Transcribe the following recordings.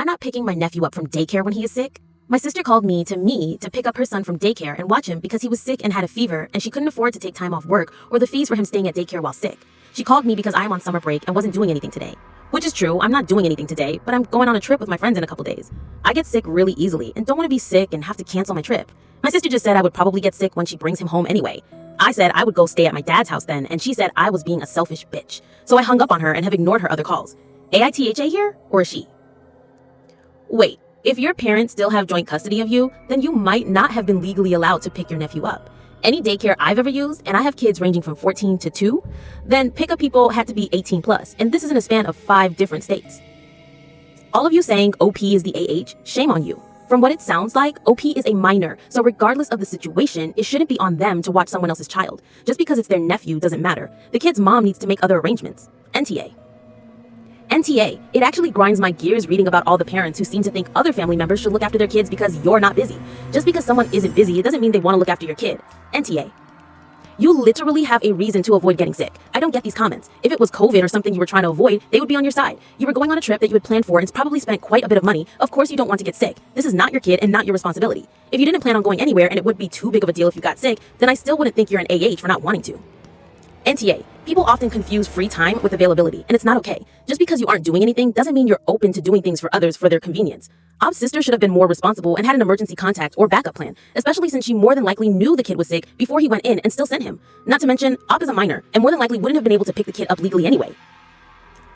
I'm not picking my nephew up from daycare when he is sick. My sister called me to pick up her son from daycare and watch him because he was sick and had a fever and she couldn't afford to take time off work or the fees for him staying at daycare while sick. She called me because I'm on summer break and wasn't doing anything today. Which is true, I'm not doing anything today, but I'm going on a trip with my friends in a couple days. I get sick really easily and don't want to be sick and have to cancel my trip. My sister just said I would probably get sick when she brings him home anyway. I said I would go stay at my dad's house then, and she said I was being a selfish bitch. So I hung up on her and have ignored her other calls. AITHA here, or is she? Wait, if your parents still have joint custody of you, then you might not have been legally allowed to pick your nephew up. Any daycare I've ever used, and I have kids ranging from 14 to 2, then pickup people had to be 18 plus, and this is in a span of 5 different states. All of you saying OP is the AH, shame on you. From what it sounds like, OP is a minor, so regardless of the situation, it shouldn't be on them to watch someone else's child. Just because it's their nephew doesn't matter. The kid's mom needs to make other arrangements. NTA. It actually grinds my gears reading about all the parents who seem to think other family members should look after their kids because you're not busy. Just because someone isn't busy, it doesn't mean they want to look after your kid. NTA. You literally have a reason to avoid getting sick. I don't get these comments. If it was COVID or something you were trying to avoid, they would be on your side. You were going on a trip that you had planned for and it's probably spent quite a bit of money. Of course you don't want to get sick. This is not your kid and not your responsibility. If you didn't plan on going anywhere and it would be too big of a deal if you got sick, then I still wouldn't think you're an AH for not wanting to. NTA. People often confuse free time with availability, and it's not okay. Just because you aren't doing anything doesn't mean you're open to doing things for others for their convenience. Ob's sister should have been more responsible and had an emergency contact or backup plan, especially since she more than likely knew the kid was sick before he went in and still sent him. Not to mention, Ob is a minor and more than likely wouldn't have been able to pick the kid up legally anyway.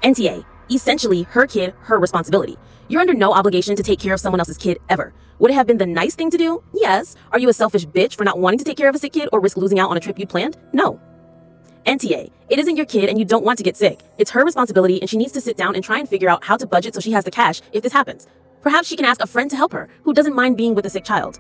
NTA. Essentially, her kid, her responsibility. You're under no obligation to take care of someone else's kid ever. Would it have been the nice thing to do? Yes. Are you a selfish bitch for not wanting to take care of a sick kid or risk losing out on a trip you'd planned? No. NTA. It isn't your kid and you don't want to get sick. It's her responsibility and she needs to sit down and try and figure out how to budget so she has the cash if this happens. Perhaps she can ask a friend to help her who doesn't mind being with a sick child.